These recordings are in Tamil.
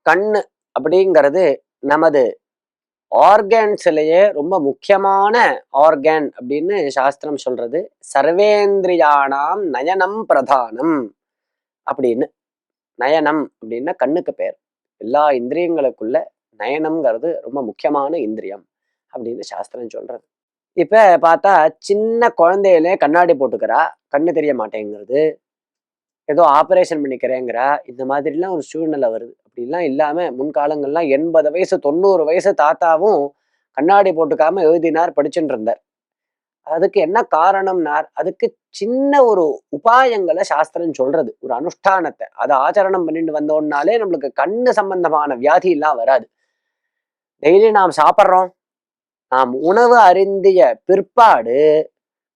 கண்ணு அப்படிங்கிறது நமது ஆர்கன்ஸ்லயே ரொம்ப முக்கியமான ஆர்கன் அப்படின்னு சாஸ்திரம் சொல்றது. சர்வேந்திரியானாம் நயனம் பிரதானம் அப்படின்னு. நயனம் அப்படின்னா கண்ணுக்கு பேர். எல்லா இந்திரியங்களுக்குள்ள நயனம்ங்கிறது ரொம்ப முக்கியமான இந்திரியம் அப்படின்னு சாஸ்திரம் சொல்றது. இப்ப பார்த்தா சின்ன குழந்தையிலே கண்ணாடி போட்டுக்கிறா, கண்ணு தெரிய மாட்டேங்கிறது. ஏதோ ஆபரேஷன் பண்ணிக்கிறேங்கிறா. இந்த மாதிரிலாம் ஒரு சூழ்நிலை வருது. அப்படிலாம் இல்லாம முன்காலங்கள்லாம் 80 வயசு 90 வயசு தாத்தாவும் கண்ணாடி போட்டுக்காம எழுதினார், படிச்சுட்டு இருந்தார். அதுக்கு என்ன காரணம்னார், அதுக்கு சின்ன ஒரு உபாயங்களை சாஸ்திரம் சொல்றது. ஒரு அனுஷ்டானத்தை அதை ஆச்சரணம் பண்ணிட்டு வந்தோம்னாலே நம்மளுக்கு கண்ணு சம்பந்தமான வியாதி எல்லாம் வராது. டெய்லி நாம் சாப்பிட்றோம், நாம் உணவு அருந்திய பிற்பாடு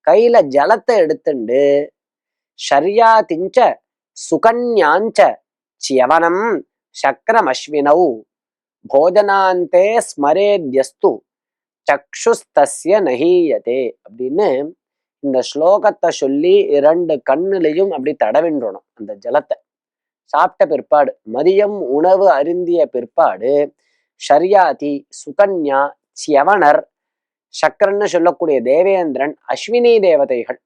கையில ஜலத்தை எடுத்துண்டு ஷர்யாதிஞ்ச சுகன்யாஞ்ச ச்யவனம் சக்கரமஸ்வினௌ போஜனாந்தே ஸ்மரேத்யஸ்து சக்ஷுஸ்தஸ்ய நஹீயதே அப்படின்னு இந்த ஸ்லோகத்தை சொல்லி 2 கண்ணுலையும் அப்படி தடவின்றணும் அந்த ஜலத்தை. சாப்பிட்ட பிற்பாடு, மதியம் உணவு அருந்திய பிற்பாடு ஷர்யாதி, சுகன்யா, ச்யவனர், சக்கரன்னு சொல்லக்கூடிய தேவேந்திரன், அஸ்வினி தேவதைகள்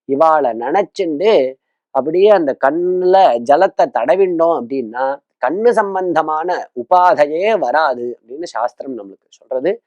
இவாளை நினைச்சுண்டு அப்படியே அந்த கண்ணுல ஜலத்தை தடவிண்டோம் அப்படின்னா கண்ணு சம்பந்தமான உபாதையே வராது அப்படின்னு சாஸ்திரம் நம்மளுக்கு சொல்றது.